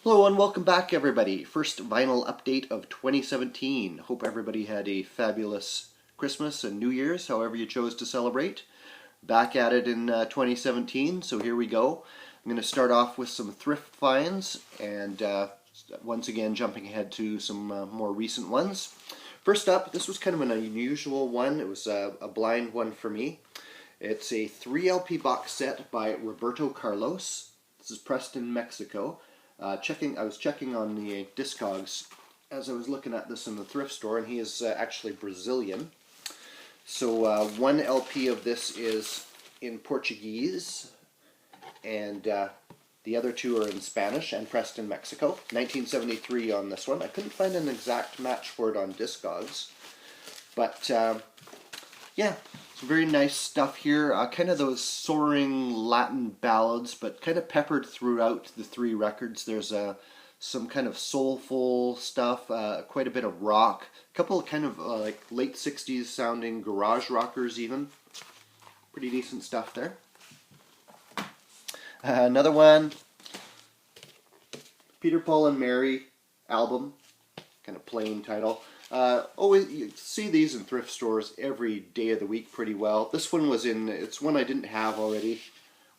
Hello and welcome back everybody. First vinyl update of 2017. Hope everybody had a fabulous Christmas and New Year's, however you chose to celebrate. Back at it in 2017, so here we go. I'm going to start off with some thrift finds and once again jumping ahead to some more recent ones. First up, this was kind of an unusual one. It was a blind one for me. It's a 3 LP box set by Roberto Carlos. This is pressed in Mexico. I was checking on the Discogs as I was looking at this in the thrift store, and he is actually Brazilian. So 1 LP of this is in Portuguese, and the other 2 are in Spanish and pressed in Mexico. 1973 on this one. I couldn't find an exact match for it on Discogs, but yeah. Some very nice stuff here, kind of those soaring Latin ballads, but kind of peppered throughout the 3 records. There's some kind of soulful stuff, quite a bit of rock, a couple of kind of like late 60s sounding garage rockers even. Pretty decent stuff there. Another one, Peter, Paul and Mary album, kind of plain title. You see these in thrift stores every day of the week pretty well. This one was it's one I didn't have already,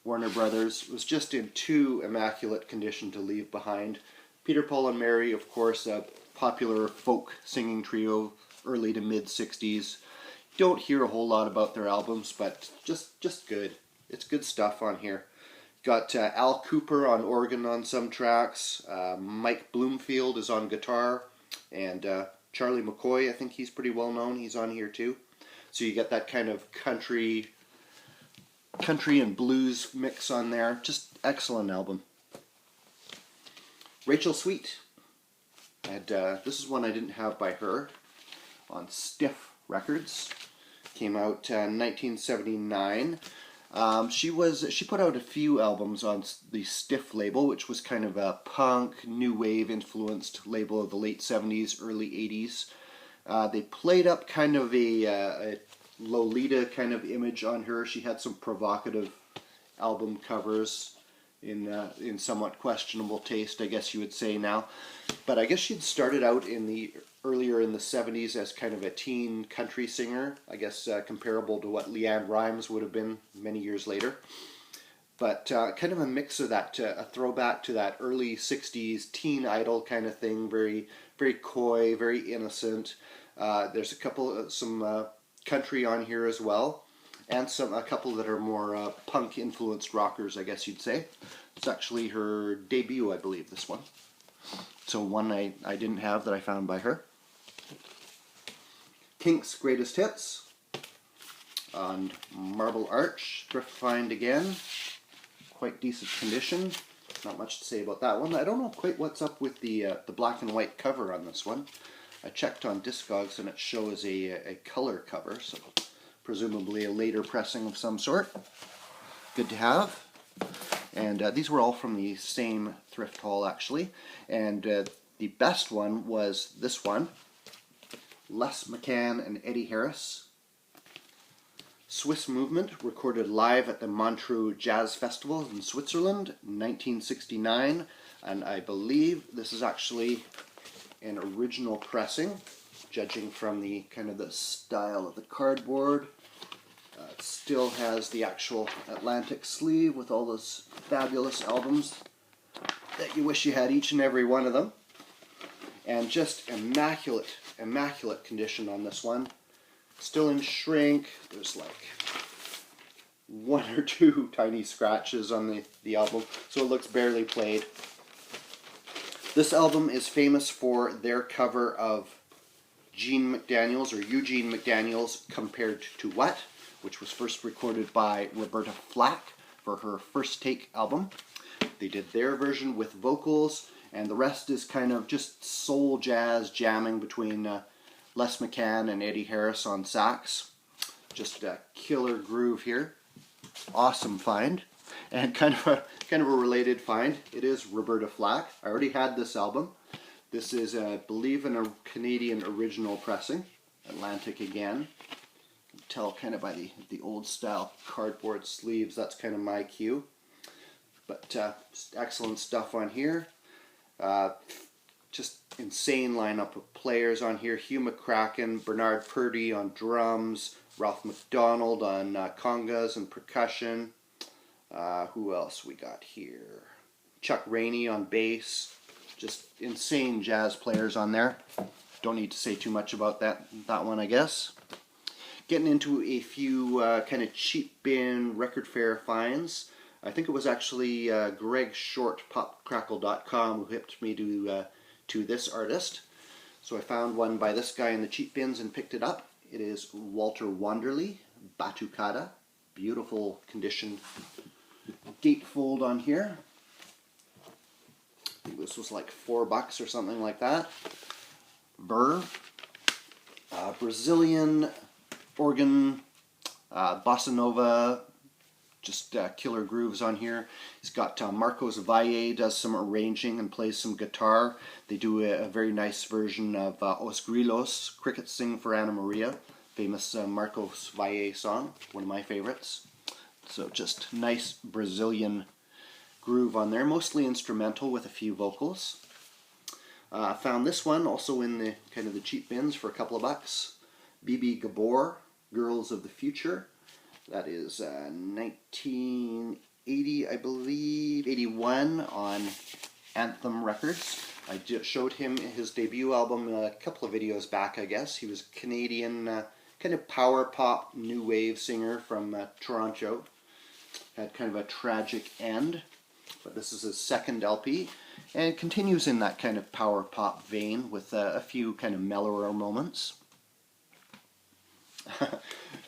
Warner Brothers. It was just in too immaculate condition to leave behind. Peter, Paul and Mary, of course, a popular folk singing trio, early to mid 60s. Don't hear a whole lot about their albums, but just good. It's good stuff on here. Got Al Cooper on organ on some tracks. Mike Bloomfield is on guitar, and Charlie McCoy, I think he's pretty well known. He's on here too. So you get that kind of country and blues mix on there. Just excellent album. Rachel Sweet. And this is one I didn't have by her on Stiff Records. Came out in 1979. She put out a few albums on the Stiff label, which was kind of a punk, new wave influenced label of the late 70s, early 80s. They played up kind of a Lolita kind of image on her. She had some provocative album covers in somewhat questionable taste, I guess you would say now. But I guess she'd started out earlier in the 70s as kind of a teen country singer, I guess comparable to what Leanne Rimes would have been many years later. But kind of a mix of that, a throwback to that early 60s teen idol kind of thing, very, very coy, very innocent. There's some country on here as well, and a couple that are more punk influenced rockers, I guess you'd say. It's actually her debut, I believe, this one. So one I didn't have that I found by her. Kink's Greatest Hits on Marble Arch, thrift find again. Quite decent condition. Not much to say about that one. I don't know quite what's up with the black and white cover on this one. I checked on Discogs and it shows a color cover, so presumably a later pressing of some sort. Good to have. And these were all from the same thrift haul actually. And the best one was this one. Les McCann and Eddie Harris. Swiss Movement, recorded live at the Montreux Jazz Festival in Switzerland in 1969. And I believe this is actually an original pressing, judging from the kind of the style of the cardboard. It still has the actual Atlantic sleeve with all those fabulous albums that you wish you had each and every one of them. And just immaculate condition on this one. Still in shrink. There's like 1 or 2 tiny scratches on the album, so it looks barely played. This album is famous for their cover of Eugene McDaniel's Compared to What, which was first recorded by Roberta Flack for her First Take album. They did their version with vocals, and the rest is kind of just soul jazz jamming between Les McCann and Eddie Harris on sax. Just a killer groove here. Awesome find. And kind of a related find. It is Roberta Flack. I already had this album. This is, I believe, a Canadian original pressing. Atlantic again. You can tell kind of by the old style cardboard sleeves. That's kind of my cue. But excellent stuff on here. Just insane lineup of players on here. Hugh McCracken, Bernard Purdy on drums, Ralph McDonald on congas and percussion. Who else we got here? Chuck Rainey on bass. Just insane jazz players on there. Don't need to say too much about that one, I guess. Getting into a few kind of cheap bin record fair finds. I think it was actually Greg Short, popcrackle.com, who hipped me to this artist. So I found one by this guy in the cheap bins and picked it up. It is Walter Wanderley, Batucada. Beautiful condition gatefold on here. I think this was like $4 or something like that. Burr. Brazilian organ, bossa nova, just killer grooves on here. He's got Marcos Valle does some arranging and plays some guitar. They do a very nice version of Os Grilos, Crickets Sing for Anna Maria, famous Marcos Valle song, one of my favorites. So just nice Brazilian groove on there, mostly instrumental with a few vocals. Found this one also in the kind of the cheap bins for a couple of bucks. Bibi Gabor, Girls of the Future. That is 1980, I believe, 81 on Anthem Records. I just showed him his debut album a couple of videos back, I guess. He was a Canadian kind of power pop new wave singer from Toronto. Had kind of a tragic end, but this is his second LP, and it continues in that kind of power pop vein with a few kind of mellower moments.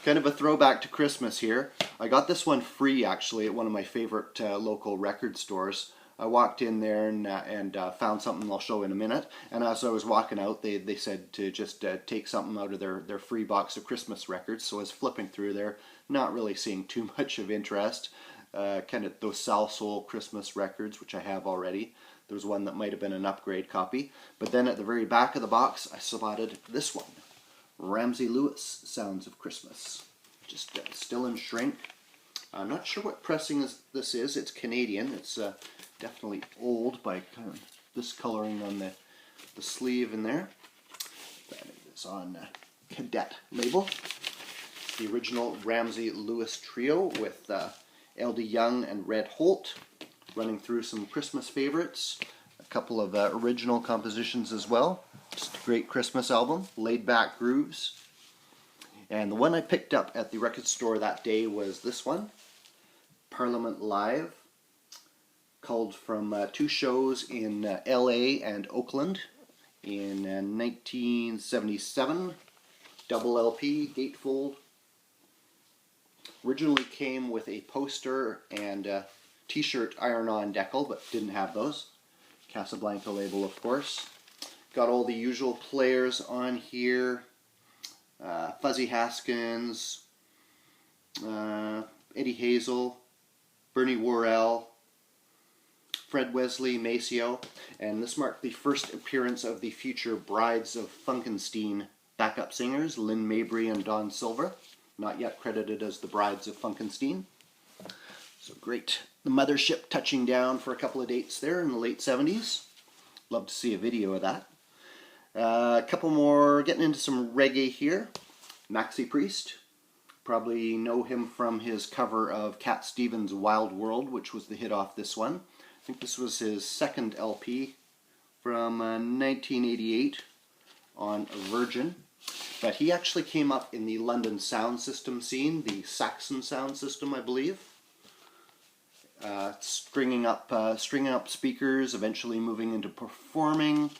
Kind of a throwback to Christmas here. I got this one free actually at one of my favorite local record stores. I walked in there and found something I'll show in a minute, and as I was walking out they said to just take something out of their free box of Christmas records, so I was flipping through there, not really seeing too much of interest. Kind of those Sal Soul Christmas records, which I have already. There was one that might have been an upgrade copy, but then at the very back of the box I spotted this one. Ramsey Lewis, Sounds of Christmas. Just still in shrink. I'm not sure what pressing this is. It's Canadian. It's definitely old by kind of this coloring on the sleeve in there. That is on Cadet label. The original Ramsey Lewis trio with L.D. Young and Red Holt, running through some Christmas favorites. A couple of original compositions as well. Just a great Christmas album, laid back grooves. And the one I picked up at the record store that day was this one, Parliament Live, called from two shows in LA and Oakland in 1977, double LP, gatefold. Originally came with a poster and a t-shirt iron-on decal, but didn't have those. Casablanca label, of course. Got all the usual players on here. Fuzzy Haskins, Eddie Hazel, Bernie Worrell, Fred Wesley, Maceo, and this marked the first appearance of the future Brides of Funkenstein backup singers, Lynn Mabry and Dawn Silver, not yet credited as the Brides of Funkenstein. So great. The Mothership touching down for a couple of dates there in the late 70s. Love to see a video of that. A couple more, getting into some reggae here. Maxi Priest. Probably know him from his cover of Cat Stevens' Wild World, which was the hit off this one. I think this was his second LP from 1988 on Virgin. But he actually came up in the London sound system scene, the Saxon sound system, I believe. Stringing up speakers, eventually moving into performing.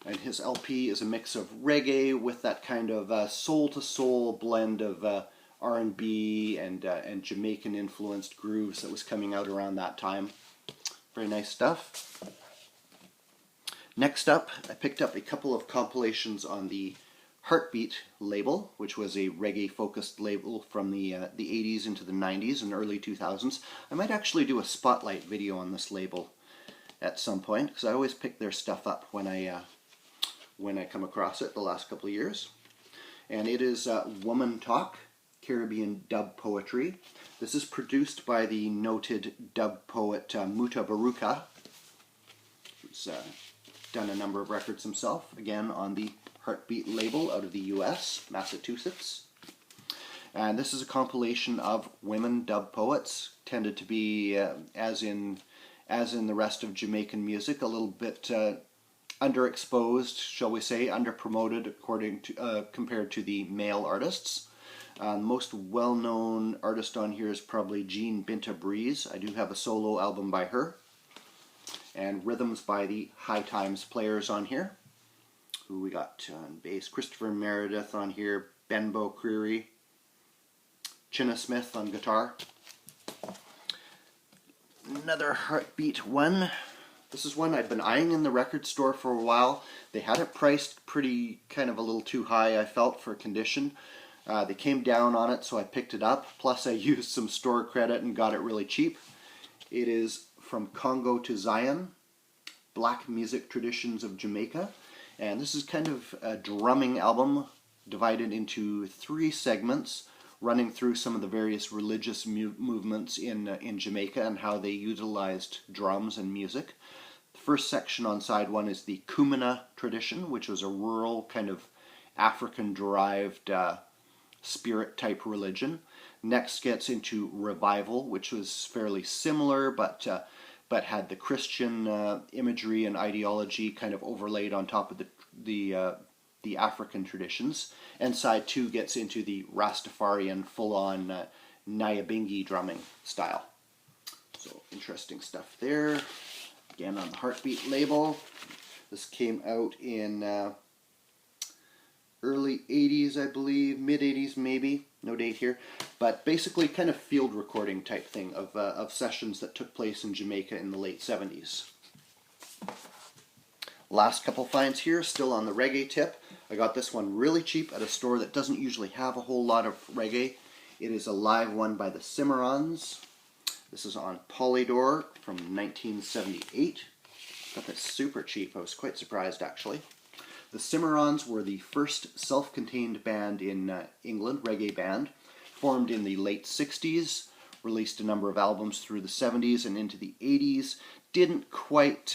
And his LP is a mix of reggae with that kind of soul-to-soul blend of R&B and Jamaican-influenced grooves that was coming out around that time. Very nice stuff. Next up, I picked up a couple of compilations on the Heartbeat label, which was a reggae-focused label from the 80s into the 90s and early 2000s. I might actually do a spotlight video on this label at some point, because I always pick their stuff up when I come across it the last couple of years. And it is Woman Talk, Caribbean dub poetry. This is produced by the noted dub poet Muta Baruka, who's done a number of records himself, again on the Heartbeat label out of the US, Massachusetts. And this is a compilation of women dub poets, tended to be, as in the rest of Jamaican music, a little bit underexposed, shall we say, underpromoted according to compared to the male artists. Most well-known artist on here is probably Jean Binta Breeze. I do have a solo album by her. And rhythms by the High Times Players on here. Who we got on bass? Christopher Meredith on here. Benbow Creary. Chinna Smith on guitar. Another Heartbeat one. This is one I'd been eyeing in the record store for a while. They had it priced pretty, kind of a little too high, I felt, for condition. They came down on it, so I picked it up. Plus I used some store credit and got it really cheap. It is From Congo to Zion, Black Music Traditions of Jamaica. And this is kind of a drumming album divided into 3 segments, running through some of the various religious movements in Jamaica and how they utilized drums and music. The first section on side 1 is the Kumina tradition, which was a rural kind of African-derived spirit-type religion. Next gets into Revival, which was fairly similar, but had the Christian imagery and ideology kind of overlaid on top of the African traditions. And side 2 gets into the Rastafarian full-on Nyabingi drumming style. So interesting stuff there. Again on the Heartbeat label. This came out in early 80s, I believe, mid 80s maybe, no date here, but basically kind of field recording type thing of sessions that took place in Jamaica in the late 70s. Last couple finds here, still on the reggae tip. I got this one really cheap at a store that doesn't usually have a whole lot of reggae. It is a live one by the Cimarrons. This is on Polydor from 1978. Got this super cheap. I was quite surprised actually. The Cimarrons were the first self-contained band in England, reggae band, formed in the late 60s, released a number of albums through the 70s and into the 80s. Didn't quite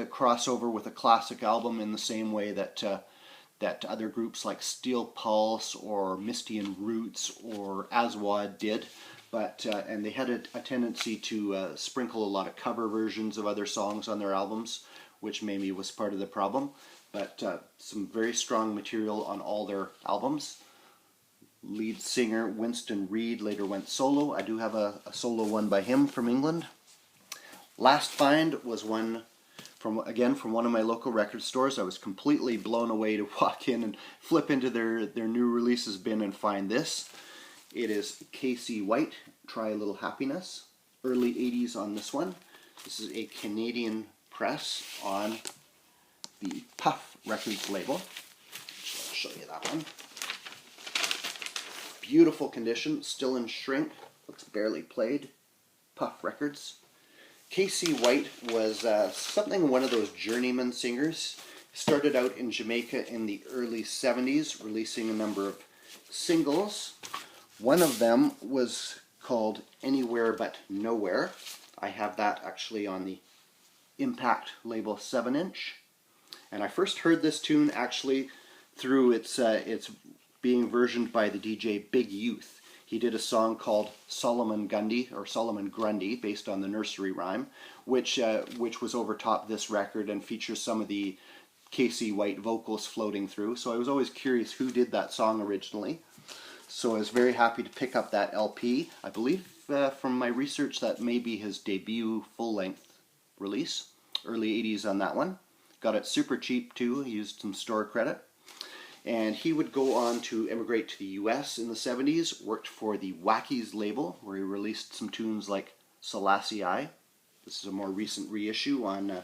cross over with a classic album in the same way that other groups like Steel Pulse or Misty and Roots or Aswad did. But and they had a tendency to sprinkle a lot of cover versions of other songs on their albums, which maybe was part of the problem. But some very strong material on all their albums. Lead singer Winston Reid later went solo. I do have a solo one by him from England. Last find was one from one of my local record stores. I was completely blown away to walk in and flip into their new releases bin and find this. It is K.C. White, Try a Little Happiness. Early 80s on this one. This is a Canadian press on the Puff Records label. So I'll show you that one. Beautiful condition, still in shrink, looks barely played. Puff Records. K.C. White was something one of those journeyman singers. Started out in Jamaica in the early 70s, releasing a number of singles. One of them was called Anywhere But Nowhere. I have that actually on the Impact label 7-inch. And I first heard this tune actually through its being versioned by the DJ Big Youth. He did a song called Solomon Grundy, based on the nursery rhyme, which was overtop this record and features some of the K.C. White vocals floating through. So I was always curious who did that song originally. So I was very happy to pick up that LP. I believe from my research that may be his debut full-length release. Early 80s on that one. Got it super cheap too. He used some store credit. And he would go on to immigrate to the US in the 70s, worked for the Wackies label, where he released some tunes like Selassie I. This is a more recent reissue on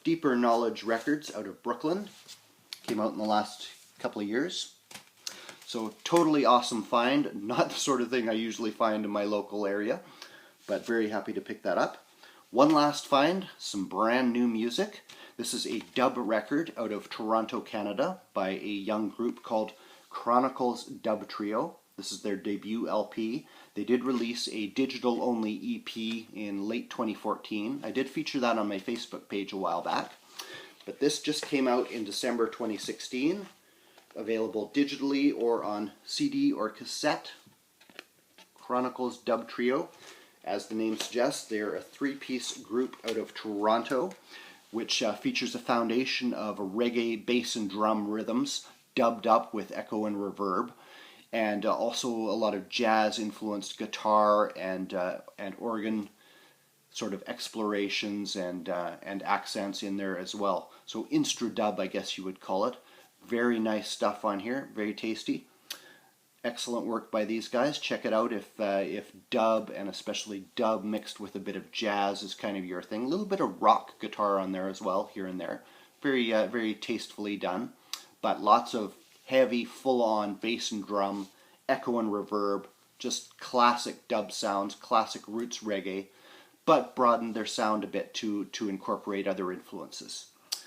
Deeper Knowledge Records out of Brooklyn. Came out in the last couple of years. So totally awesome find. Not the sort of thing I usually find in my local area, but very happy to pick that up. One last find, some brand new music. This is a dub record out of Toronto, Canada by a young group called Chronicles Dub Trio. This is their debut LP. They did release a digital-only EP in late 2014. I did feature that on my Facebook page a while back. But this just came out in December 2016, available digitally or on CD or cassette. Chronicles Dub Trio. As the name suggests, they're a three-piece group out of Toronto, which features a foundation of reggae bass and drum rhythms dubbed up with echo and reverb, and also a lot of jazz-influenced guitar and organ sort of explorations and accents in there as well. So instru dub, I guess you would call it. Very nice stuff on here, very tasty. Excellent work by these guys. Check it out if dub, and especially dub mixed with a bit of jazz, is kind of your thing. A little bit of rock guitar on there as well, here and there. Very very tastefully done, but lots of heavy, full-on bass and drum, echo and reverb, just classic dub sounds, classic roots reggae, but broadened their sound a bit to incorporate other influences.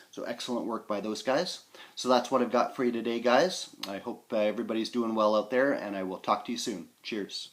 So excellent work by those guys. So that's what I've got for you today, guys. I hope everybody's doing well out there, and I will talk to you soon. Cheers.